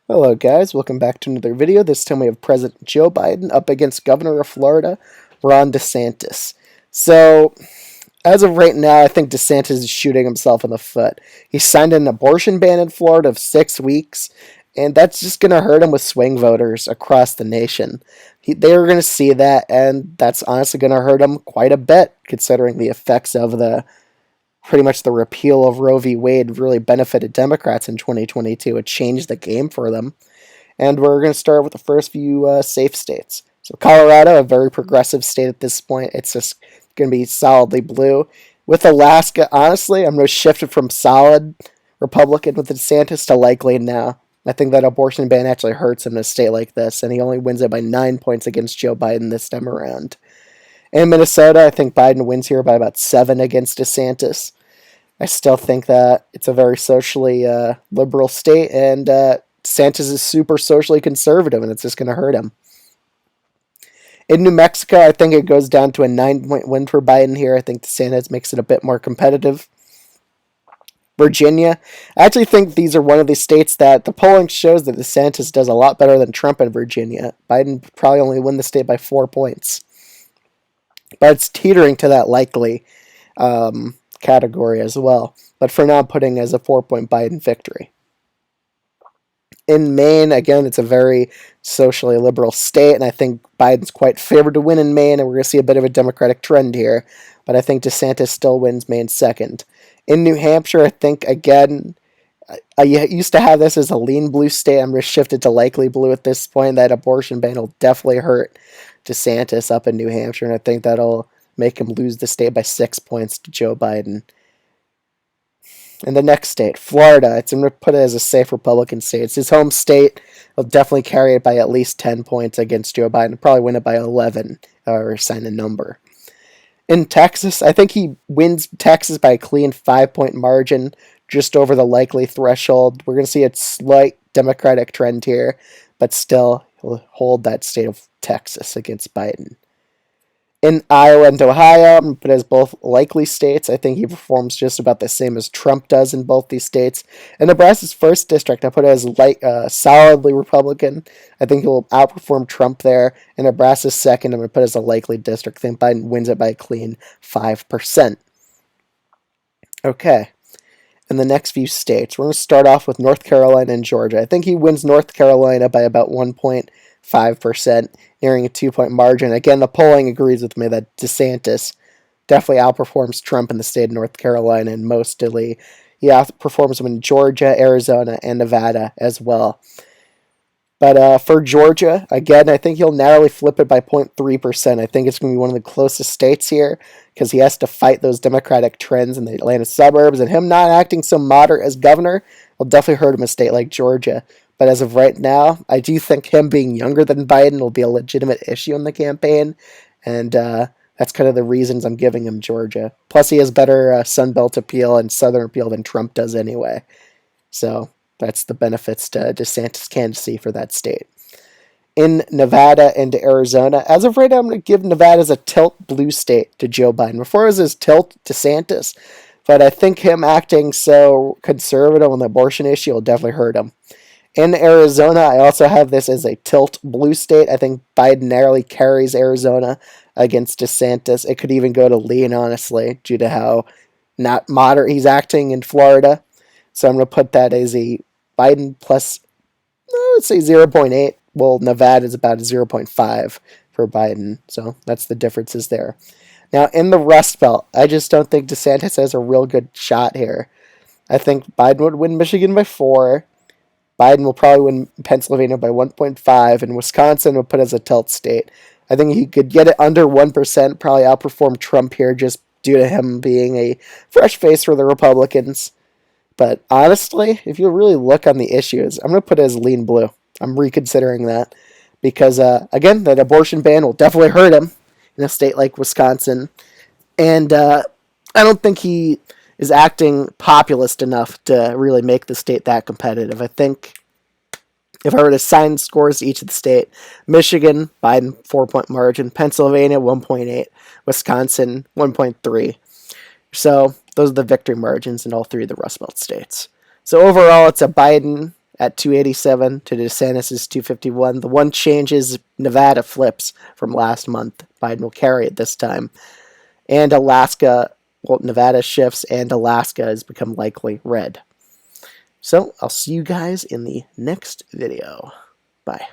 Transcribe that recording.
Hello guys, welcome back to another video. This time we have President Joe Biden up against Governor of Florida, Ron DeSantis. So, as of right now, I think DeSantis is shooting himself in the foot. He signed an abortion ban in Florida of 6 weeks, and that's just going to hurt him with swing voters across the nation. They are going to see that, and that's honestly going to hurt him quite a bit, considering the effects of the pretty much the repeal of Roe v. Wade really benefited Democrats in 2022. It changed the game for them. And we're going to start with the first few safe states. So Colorado, a very progressive state at this point. It's just going to be solidly blue. With Alaska, honestly, I'm going to shift it from solid Republican with DeSantis to likely now. I think that abortion ban actually hurts him in a state like this, and he only wins it by 9 points against Joe Biden this time around. In Minnesota, I think Biden wins here by about 7 against DeSantis. I still think that it's a very socially liberal state, and DeSantis is super socially conservative, and it's just going to hurt him. In New Mexico, I think it goes down to a 9-point win for Biden here. I think DeSantis makes it a bit more competitive. Virginia, I actually think these are one of the states that the polling shows that DeSantis does a lot better than Trump in Virginia. Biden probably only win the state by 4 points. But it's teetering to that likely category as well. But for now, I'm putting as a 4-point Biden victory. In Maine, again, it's a very socially liberal state, and I think Biden's quite favored to win in Maine, and we're going to see a bit of a Democratic trend here. But I think DeSantis still wins Maine second. In New Hampshire, I think, again, I used to have this as a lean blue state. I'm going to shift it to likely blue at this point. That abortion ban will definitely hurt DeSantis up in New Hampshire, and I think that'll make him lose the state by 6 points to Joe Biden. In the next state, Florida, I'm going to put it as a safe Republican state. It's his home state. He'll definitely carry it by at least 10 points against Joe Biden. Probably win it by 11 or sign a number. In Texas, I think he wins Texas by a clean 5-point margin, just over the likely threshold. We're going to see a slight Democratic trend here, but still he'll hold that state of Texas against Biden. In Iowa and Ohio, I'm going to put it as both likely states. I think he performs just about the same as Trump does in both these states. In Nebraska's first district, I put it as solidly Republican. I think he'll outperform Trump there. In Nebraska's second, I'm going to put it as a likely district. I think Biden wins it by a clean 5%. Okay. In the next few states, we're going to start off with North Carolina and Georgia. I think he wins North Carolina by about 1.5%, nearing a 2-point margin. Again, the polling agrees with me that DeSantis definitely outperforms Trump in the state of North Carolina, and mostly he outperforms him in Georgia, Arizona, and Nevada as well. But for Georgia, again, I think he'll narrowly flip it by 0.3%. I think it's going to be one of the closest states here because he has to fight those Democratic trends in the Atlanta suburbs, and him not acting so moderate as governor will definitely hurt him in a state like Georgia. But as of right now, I do think him being younger than Biden will be a legitimate issue in the campaign, and that's kind of the reasons I'm giving him Georgia. Plus, he has better Sunbelt appeal and Southern appeal than Trump does anyway. So that's the benefits to DeSantis' candidacy for that state. In Nevada and Arizona, as of right now, I'm going to give Nevada as a tilt blue state to Joe Biden. Before it was his tilt DeSantis, but I think him acting so conservative on the abortion issue will definitely hurt him. In Arizona, I also have this as a tilt blue state. I think Biden narrowly carries Arizona against DeSantis. It could even go to lean, honestly, due to how not moderate he's acting in Florida. So I'm going to put that as a Biden plus, let's say 0.8. Well, Nevada is about a 0.5 for Biden. So that's the differences there. Now, in the Rust Belt, I just don't think DeSantis has a real good shot here. I think Biden would win Michigan by 4. Biden will probably win Pennsylvania by 1.5, and Wisconsin will put as a tilt state. I think he could get it under 1%, probably outperform Trump here just due to him being a fresh face for the Republicans. But honestly, if you really look on the issues, I'm going to put it as lean blue. I'm reconsidering that because, again, that abortion ban will definitely hurt him in a state like Wisconsin. And I don't think he is acting populist enough to really make the state that competitive. I think if I were to assign scores to each of the state, Michigan, Biden, 4-point margin, Pennsylvania, 1.8, Wisconsin, 1.3. So those are the victory margins in all three of the Rust Belt states. So overall, it's a Biden at 287 to DeSantis' 251. The one change is Nevada flips from last month. Biden will carry it this time. And Alaska, well, Nevada shifts, and Alaska has become likely red. So I'll see you guys in the next video. Bye.